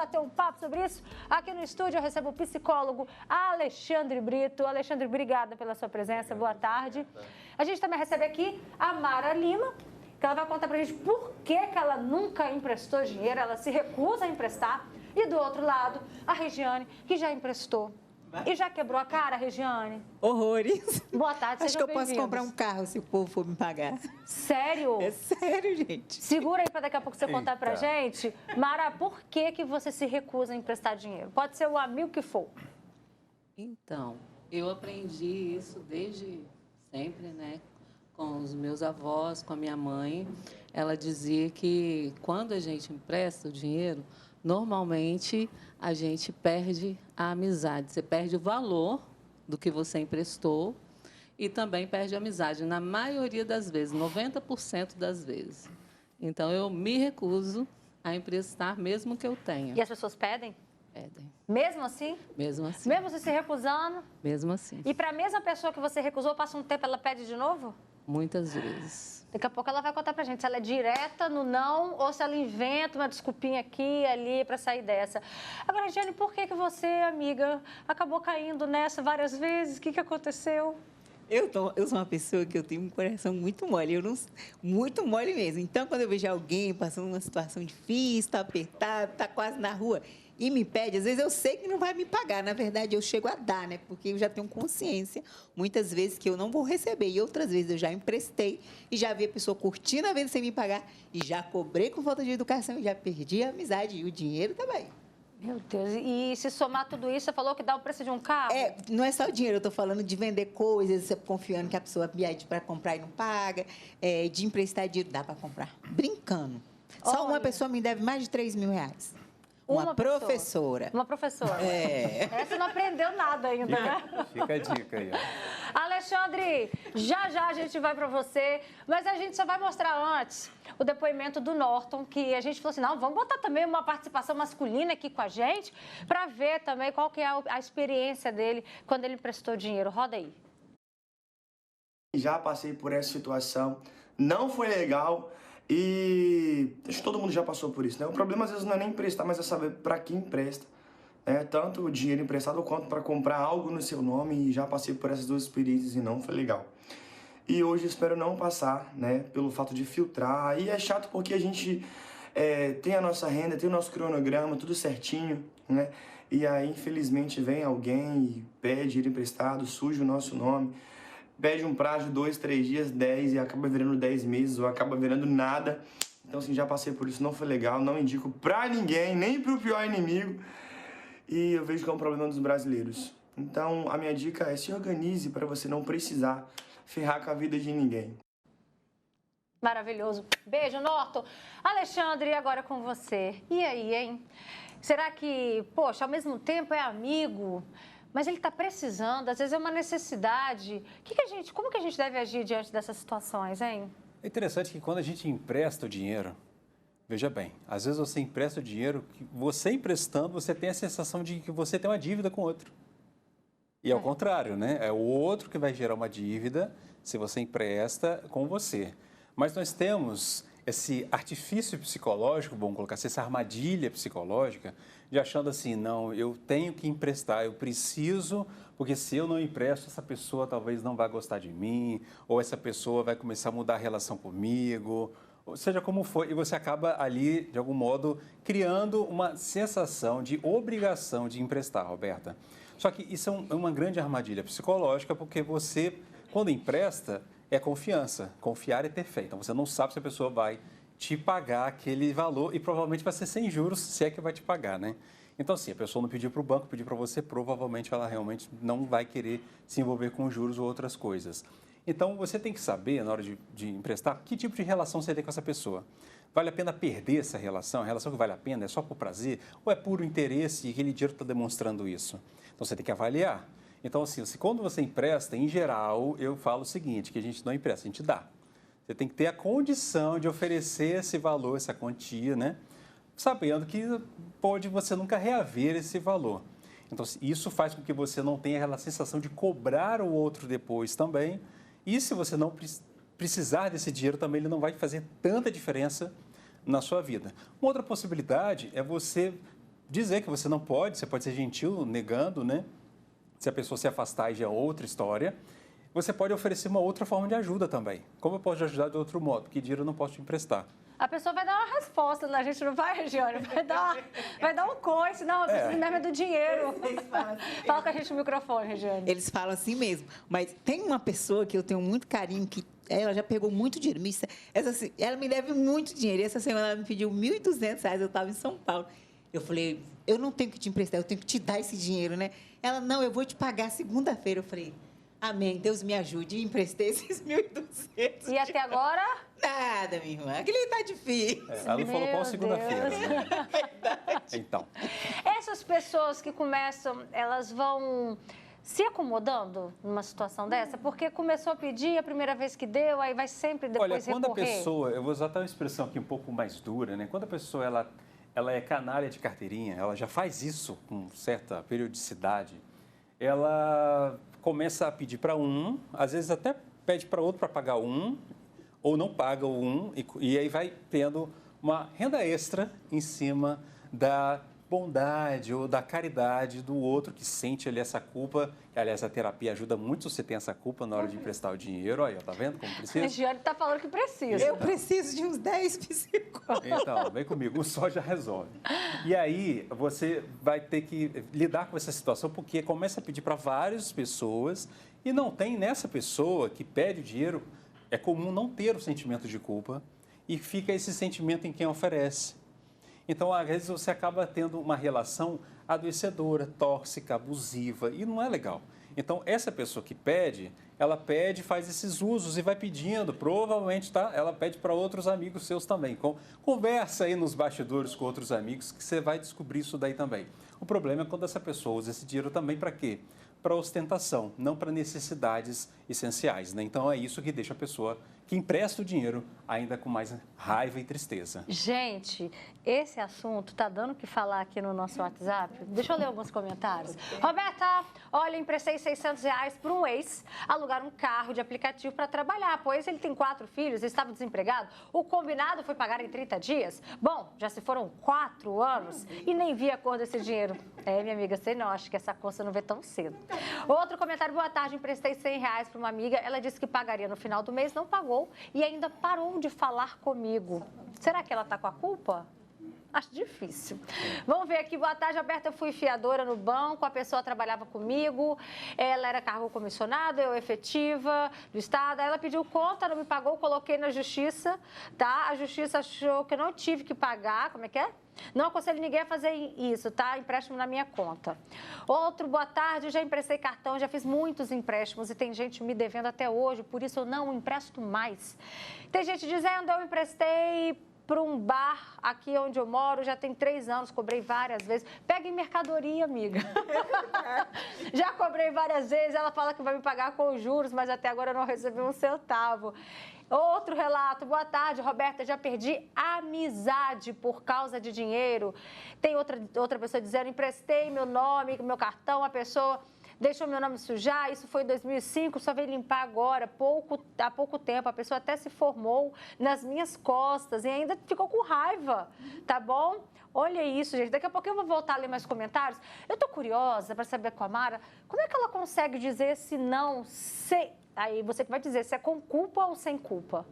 bater um papo sobre isso. Aqui no estúdio eu recebo o psicólogo Alexandre Brito. Alexandre, obrigada pela sua presença, boa tarde. A gente também recebe aqui a Mara Lima, que ela vai contar pra gente por que ela nunca emprestou dinheiro, ela se recusa a emprestar. E do outro lado, a Regiane, que já emprestou. E já quebrou a cara, Regiane? Horrores. Boa tarde, Acho que eu posso comprar um carro se o povo for me pagar. Sério? É sério, gente. Segura aí para daqui a pouco você contar pra gente. Mara, por que você se recusa a emprestar dinheiro? Pode ser o amigo que for. Então, eu aprendi isso desde sempre, né? Com os meus avós, com a minha mãe. Ela dizia que quando a gente empresta o dinheiro, normalmente a gente perde a amizade. Você perde o valor do que você emprestou e também perde a amizade, na maioria das vezes, 90% das vezes. Então, eu me recuso a emprestar, mesmo que eu tenha. E as pessoas pedem? Pedem. Mesmo assim? Mesmo assim. Mesmo você se recusando? Mesmo assim. E para a mesma pessoa que você recusou, passa um tempo, ela pede de novo? Muitas vezes. Daqui a pouco ela vai contar pra gente se ela é direta no não ou se ela inventa uma desculpinha aqui e ali para sair dessa. Agora, Regiane, por que você, amiga, acabou caindo nessa várias vezes? O que aconteceu? Eu sou uma pessoa que eu tenho um coração muito mole, muito mole mesmo. Então, quando eu vejo alguém passando uma situação difícil, está apertado, está quase na rua e me pede, às vezes eu sei que não vai me pagar. Na verdade, eu chego a dar, né? Porque eu já tenho consciência, muitas vezes, que eu não vou receber. E outras vezes eu já emprestei e já vi a pessoa curtindo a vida sem me pagar e já cobrei com falta de educação e já perdi a amizade e o dinheiro também. Meu Deus, e se somar tudo isso, você falou que dá o preço de um carro? Não é só o dinheiro, eu estou falando de vender coisas, você confiando que a pessoa pede para comprar e não paga, de emprestar dinheiro, dá para comprar, brincando. Só Olha. uma pessoa me deve mais de R$3.000. Uma professora. Uma professora. É. Essa não aprendeu nada ainda, né? Fica a dica aí, ó. Alexandre, já a gente vai para você, mas a gente só vai mostrar antes o depoimento do Norton, que a gente falou assim, não, vamos botar também uma participação masculina aqui com a gente, para ver também qual que é a experiência dele quando ele emprestou dinheiro. Roda aí. Já passei por essa situação, não foi legal e acho que todo mundo já passou por isso, né? O problema às vezes não é nem emprestar, mas é saber para quem empresta. Tanto o dinheiro emprestado quanto para comprar algo no seu nome, e já passei por essas duas experiências e não foi legal. E hoje espero não passar, né, pelo fato de filtrar, e é chato porque a gente tem a nossa renda, tem o nosso cronograma, tudo certinho, né, e aí infelizmente vem alguém e pede dinheiro emprestado, suja o nosso nome, pede um prazo de 2, 3 dias, 10 e acaba virando 10 meses ou acaba virando nada. Então assim, já passei por isso, não foi legal, não indico pra ninguém, nem pro pior inimigo. E eu vejo que é um problema dos brasileiros. Então, a minha dica é se organize para você não precisar ferrar com a vida de ninguém. Maravilhoso. Beijo, Norton. Alexandre, agora com você. E aí, hein? Será que, poxa, ao mesmo tempo é amigo, mas ele está precisando, às vezes é uma necessidade. Como que a gente deve agir diante dessas situações, hein? É interessante que quando a gente empresta o dinheiro, veja bem, às vezes você empresta o dinheiro, que você emprestando, você tem a sensação de que você tem uma dívida com o outro. E ao contrário, né? É o outro que vai gerar uma dívida se você empresta com você. Mas nós temos esse artifício psicológico, vamos colocar assim, essa armadilha psicológica, de achando assim, não, eu tenho que emprestar, eu preciso, porque se eu não empresto, essa pessoa talvez não vai gostar de mim, ou essa pessoa vai começar a mudar a relação comigo, ou seja como for, e você acaba ali, de algum modo, criando uma sensação de obrigação de emprestar, Roberta. Só que isso é uma grande armadilha psicológica, porque você, quando empresta, é confiança. Confiar é ter fé. Então, você não sabe se a pessoa vai te pagar aquele valor e provavelmente vai ser sem juros, se é que vai te pagar, né? Então, assim, a pessoa não pediu para o banco, pediu para você, provavelmente ela realmente não vai querer se envolver com juros ou outras coisas. Então, você tem que saber, na hora de emprestar, que tipo de relação você tem com essa pessoa. Vale a pena perder essa relação? A relação que vale a pena é só por prazer? Ou é puro interesse e aquele dinheiro está demonstrando isso? Então, você tem que avaliar. Então, assim, quando você empresta, em geral, eu falo o seguinte, que a gente não empresta, a gente dá. Você tem que ter a condição de oferecer esse valor, essa quantia, né? Sabendo que pode você nunca reaver esse valor. Então, isso faz com que você não tenha aquela sensação de cobrar o outro depois também. E se você não precisar desse dinheiro também, ele não vai fazer tanta diferença na sua vida. Uma outra possibilidade é você dizer que você não pode, você pode ser gentil negando, né? Se a pessoa se afastar, aí já é outra história. Você pode oferecer uma outra forma de ajuda também. Como eu posso te ajudar de outro modo? Que dinheiro eu não posso te emprestar. A pessoa vai dar uma resposta, né? A gente não vai, Regiane? Vai dar um coice. Não, eu preciso mesmo é do dinheiro. Fala com a gente no microfone, Regiane. Eles falam assim mesmo. Mas tem uma pessoa que eu tenho muito carinho, que ela já pegou muito dinheiro. Ela me deve muito dinheiro. E essa semana ela me pediu R$ 1.200. Eu estava em São Paulo. Eu falei, eu não tenho que te emprestar, eu tenho que te dar esse dinheiro, né? Ela, não, eu vou te pagar segunda-feira. Eu falei, amém, Deus me ajude. E emprestei esses 1.200. E até agora? Nada, minha irmã. Aquele tá difícil. Ela não falou qual segunda-feira. Né? Então. Essas pessoas que começam, elas vão se acomodando numa situação dessa? Porque começou a pedir a primeira vez que deu, aí vai sempre depois Olha, quando recorrer. a pessoa, eu vou usar até uma expressão aqui um pouco mais dura, né? Quando a pessoa ela é canalha de carteirinha, ela já faz isso com certa periodicidade, ela começa a pedir para um, às vezes até pede para outro para pagar um, ou não paga o um, e aí vai tendo uma renda extra em cima da bondade ou da caridade do outro que sente ali essa culpa. Que, aliás, a terapia ajuda muito se você tem essa culpa na hora de emprestar o dinheiro. Olha, tá vendo como A precisa? Regiane está falando que precisa. Eu preciso de uns 10 psicólogos. Então, vem comigo, um só já resolve. E aí, você vai ter que lidar com essa situação, porque começa a pedir para várias pessoas e não tem nessa pessoa que pede o dinheiro, é comum não ter o sentimento de culpa e fica esse sentimento em quem oferece. Então, às vezes, você acaba tendo uma relação adoecedora, tóxica, abusiva, e não é legal. Então, essa pessoa que pede, ela pede, faz esses usos e vai pedindo, provavelmente, tá? Ela pede para outros amigos seus também. Conversa aí nos bastidores com outros amigos que você vai descobrir isso daí também. O problema é quando essa pessoa usa esse dinheiro também para quê? Para ostentação, não para necessidades essenciais, né? Então, é isso que deixa a pessoa que empresta o dinheiro ainda com mais raiva e tristeza. Gente, esse assunto tá dando o que falar aqui no nosso WhatsApp. Deixa eu ler alguns comentários. Roberta, olha, emprestei R$600 para um ex alugar um carro de aplicativo para trabalhar, pois ele tem 4 filhos e estava desempregado. O combinado foi pagar em 30 dias. Bom, já se foram 4 anos e nem vi a cor desse dinheiro. É, minha amiga, sei não, acho que essa cor você não vê tão cedo. Outro comentário, boa tarde, emprestei R$100 para uma amiga. Ela disse que pagaria no final do mês, não pagou e ainda parou de falar comigo. Será que ela está com a culpa? Acho difícil. Vamos ver aqui. Boa tarde, Alberta. Eu fui fiadora no banco, a pessoa trabalhava comigo, ela era cargo comissionado, eu efetiva do Estado. Ela pediu conta, não me pagou, coloquei na justiça, tá? A justiça achou que eu não tive que pagar. Como é que é? Não aconselho ninguém a fazer isso, tá? Empréstimo na minha conta. Outro, boa tarde, eu já emprestei cartão, já fiz muitos empréstimos e tem gente me devendo até hoje, por isso eu não empresto mais. Tem gente dizendo, eu emprestei para um bar aqui onde eu moro, já tem 3 anos, cobrei várias vezes. Pega em mercadoria, amiga. Já cobrei várias vezes, ela fala que vai me pagar com juros, mas até agora eu não recebi um centavo. Outro relato, boa tarde, Roberta, já perdi amizade por causa de dinheiro. Tem outra pessoa dizendo, emprestei meu nome, meu cartão, a pessoa deixou meu nome sujar, isso foi em 2005, só veio limpar agora, há pouco tempo, a pessoa até se formou nas minhas costas e ainda ficou com raiva, tá bom? Olha isso, gente, daqui a pouco eu vou voltar a ler mais comentários. Eu tô curiosa para saber com a Mara, como é que ela consegue dizer se não, se... Aí você que vai dizer se é com culpa ou sem culpa.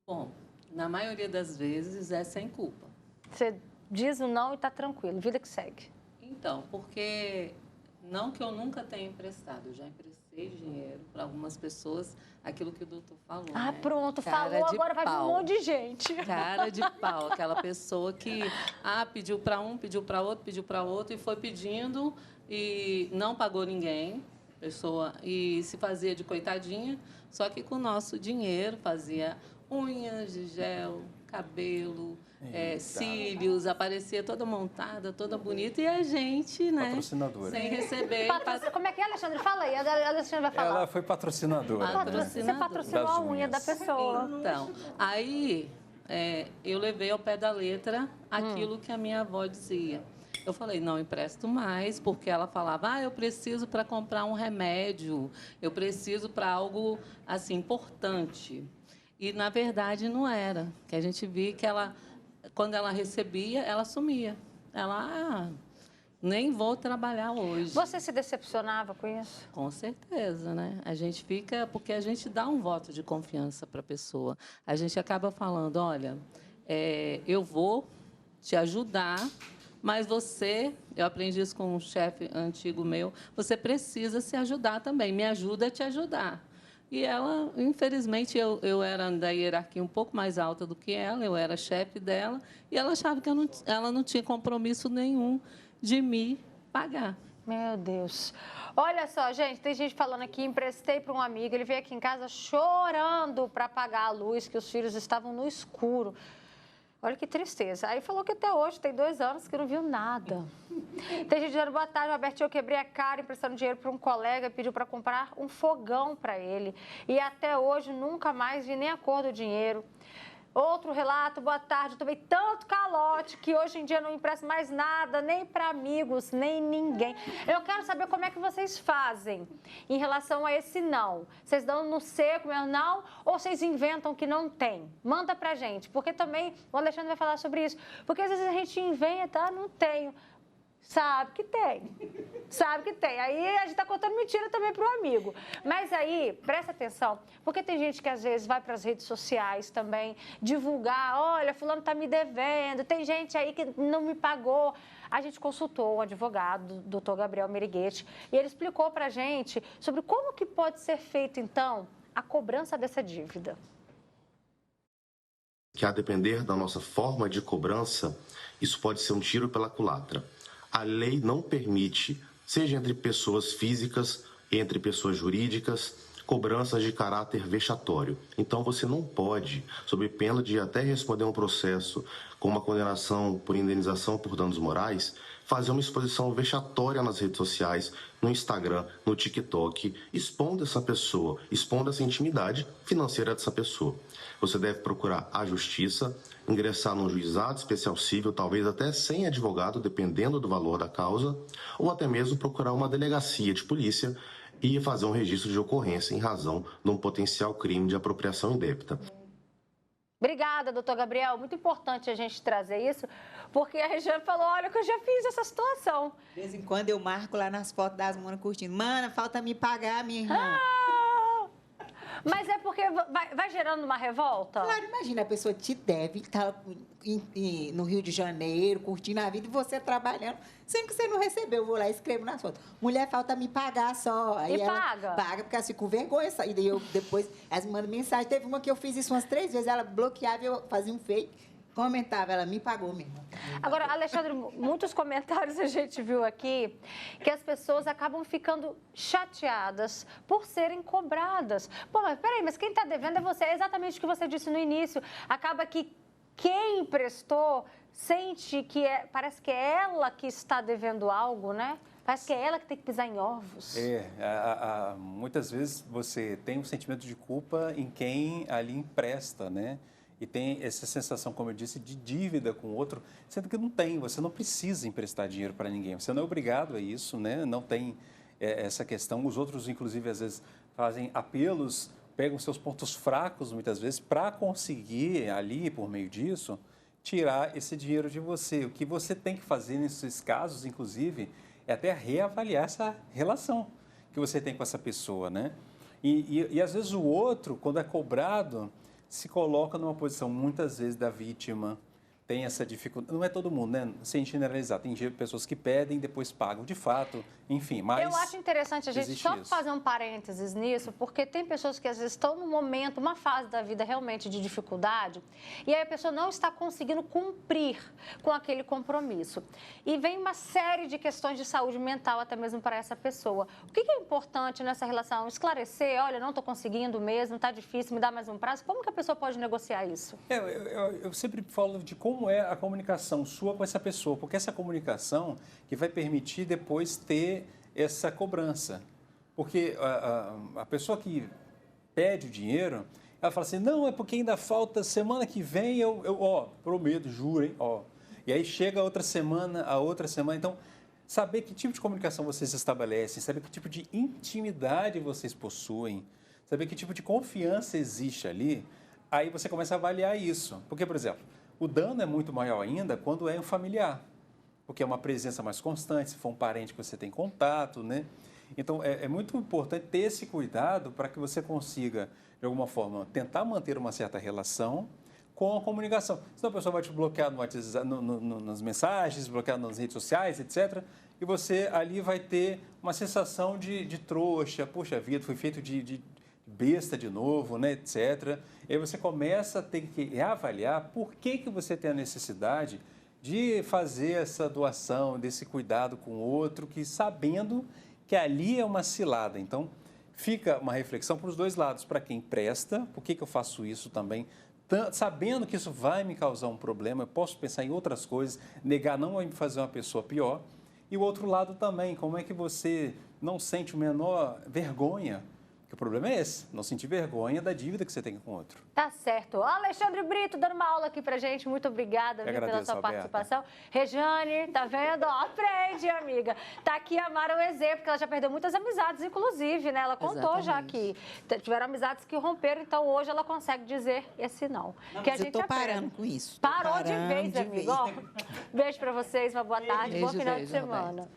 Bom, na maioria das vezes é sem culpa. Você diz o não e tá tranquilo, vida que segue. Então, porque não que eu nunca tenha emprestado, eu já emprestei dinheiro para algumas pessoas, aquilo que o doutor falou. Ah, né? pronto, Cara falou, de agora vai vir um pau. monte de gente. Cara de pau, aquela pessoa que pediu para um, pediu para outro e foi pedindo e não pagou ninguém. Pessoa e se fazia de coitadinha, só que com o nosso dinheiro fazia unhas de gel, cabelo, cílios, aparecia toda montada, toda bonita e a gente, né? Patrocinadora. Sem receber. Como é que é, Alexandre? Fala aí, a Alexandre vai falar. Ela foi patrocinadora. Você patrocinou a unha da unhas. pessoa. Então, aí eu levei ao pé da letra aquilo que a minha avó dizia. Eu falei, não empresto mais, porque ela falava, eu preciso para comprar um remédio, eu preciso para algo, assim, importante. E, na verdade, não era. Que a gente via que ela, quando ela recebia, ela sumia. Ela, nem vou trabalhar hoje. Você se decepcionava com isso? Com certeza, né? A gente fica, porque a gente dá um voto de confiança para a pessoa. A gente acaba falando, olha, eu vou te ajudar, mas você, eu aprendi isso com um chefe antigo meu, você precisa se ajudar também, me ajuda a te ajudar. E ela, infelizmente, eu era da hierarquia um pouco mais alta do que ela, eu era chefe dela, e ela achava que ela não tinha compromisso nenhum de me pagar. Meu Deus. Olha só, gente, tem gente falando aqui, emprestei para um amigo, ele veio aqui em casa chorando para pagar a luz, que os filhos estavam no escuro. Olha que tristeza. Aí falou que até hoje, tem 2 anos, que não viu nada. Tem gente dizendo, boa tarde, Roberto, eu quebrei a cara emprestando dinheiro para um colega, pediu para comprar um fogão para ele. E até hoje nunca mais vi nem a cor do dinheiro. Outro relato, boa tarde, eu tomei tanto calote que hoje em dia não empresto mais nada, nem para amigos, nem ninguém. Eu quero saber como é que vocês fazem em relação a esse não. Vocês dão no seco mesmo não ou vocês inventam que não tem? Manda pra gente, porque também o Alexandre vai falar sobre isso. Porque às vezes a gente inventa, não tenho. Sabe que tem. Sabe que tem. Aí a gente está contando mentira também para o amigo. Mas aí, presta atenção, porque tem gente que às vezes vai para as redes sociais também divulgar, olha, fulano está me devendo, tem gente aí que não me pagou. A gente consultou o advogado, doutor Gabriel Meriguete, e ele explicou para a gente sobre como que pode ser feito, então, a cobrança dessa dívida. Que a depender da nossa forma de cobrança, isso pode ser um tiro pela culatra. A lei não permite, seja entre pessoas físicas, entre pessoas jurídicas, cobranças de caráter vexatório. Então, você não pode, sob pena de até responder um processo com uma condenação por indenização por danos morais, fazer uma exposição vexatória nas redes sociais, no Instagram, no TikTok, expondo essa pessoa, expondo essa intimidade financeira dessa pessoa. Você deve procurar a justiça, ingressar num juizado especial civil, talvez até sem advogado, dependendo do valor da causa, ou até mesmo procurar uma delegacia de polícia e fazer um registro de ocorrência em razão de um potencial crime de apropriação indébita. Obrigada, doutor Gabriel. Muito importante a gente trazer isso, porque a Regiane falou, olha que eu já fiz essa situação. De vez em quando eu marco lá nas fotos das manas curtindo. Mana, falta me pagar, minha irmã. Mas é porque vai gerando uma revolta? Claro, imagina, a pessoa te deve estar no Rio de Janeiro, curtindo a vida, e você trabalhando, sendo que você não recebeu. Eu vou lá e escrevo nas fotos. Mulher, falta me pagar só. Aí ela paga? Paga, porque ela fica com vergonha. E daí eu depois, elas me mandam mensagem. Teve uma que eu fiz isso umas 3 vezes, ela bloqueava e eu fazia um fake. Comentava, ela me pagou mesmo. Agora, Alexandre, muitos comentários a gente viu aqui que as pessoas acabam ficando chateadas por serem cobradas. Pô, mas peraí, mas quem está devendo é você. É exatamente o que você disse no início. Acaba que quem emprestou sente que parece que é ela que está devendo algo, né? Parece que é ela que tem que pisar em ovos. Muitas vezes você tem um sentimento de culpa em quem ali empresta, né? E tem essa sensação, como eu disse, de dívida com o outro, sendo que não tem, você não precisa emprestar dinheiro para ninguém, você não é obrigado a isso, né? Não tem essa questão. Os outros, inclusive, às vezes fazem apelos, pegam seus pontos fracos, muitas vezes, para conseguir ali, por meio disso, tirar esse dinheiro de você. O que você tem que fazer nesses casos, inclusive, é até reavaliar essa relação que você tem com essa pessoa, né? E às vezes o outro, quando é cobrado, se coloca numa posição, muitas vezes, da vítima, tem essa dificuldade. Não é todo mundo, né? Sem generalizar. Tem pessoas que pedem e depois pagam de fato, enfim, mas eu acho interessante a gente só fazer um parênteses nisso, porque tem pessoas que às vezes estão num momento, uma fase da vida realmente de dificuldade, e aí a pessoa não está conseguindo cumprir com aquele compromisso. E vem uma série de questões de saúde mental até mesmo para essa pessoa. O que é importante nessa relação? Esclarecer, olha, não estou conseguindo mesmo, está difícil, me dá mais um prazo. Como que a pessoa pode negociar isso? Eu sempre falo de como é a comunicação sua com essa pessoa, porque essa comunicação que vai permitir depois ter essa cobrança. Porque a pessoa que pede o dinheiro, ela fala assim, não, é porque ainda falta, semana que vem eu prometo, juro, hein, E aí chega a outra semana, então, saber que tipo de comunicação vocês estabelecem, saber que tipo de intimidade vocês possuem, saber que tipo de confiança existe ali, aí você começa a avaliar isso. Porque, por exemplo, o dano é muito maior ainda quando é um familiar. porque é uma presença mais constante, se for um parente que você tem contato, né? Então, é muito importante ter esse cuidado para que você consiga, de alguma forma, tentar manter uma certa relação com a comunicação. Senão a pessoa vai te bloquear no WhatsApp, nas mensagens, bloquear nas redes sociais, etc. E você ali vai ter uma sensação de trouxa, puxa vida, fui feito de besta de novo, né, etc. E aí você começa a ter que reavaliar por que você tem a necessidade de fazer essa doação, desse cuidado com o outro, que sabendo que ali é uma cilada. Então, fica uma reflexão para os dois lados, para quem presta, por que eu faço isso também, sabendo que isso vai me causar um problema, eu posso pensar em outras coisas, negar não vai me fazer uma pessoa pior. E o outro lado também, como é que você não sente o menor vergonha? Porque o problema é esse, não sentir vergonha da dívida que você tem com o outro. Tá certo. Alexandre Brito dando uma aula aqui pra gente. Muito obrigada, viu, pela sua participação. Rejane, tá vendo? Ó, aprende, amiga. Tá aqui a Mara, um exemplo, que ela já perdeu muitas amizades, inclusive, né? Ela contou já que tiveram amizades que romperam, então hoje ela consegue dizer esse não. Que a Mas gente eu tô aprende. parando com isso. Parou de vez, amigo. Ó, beijo pra vocês, uma boa tarde, bom final de beijo, semana.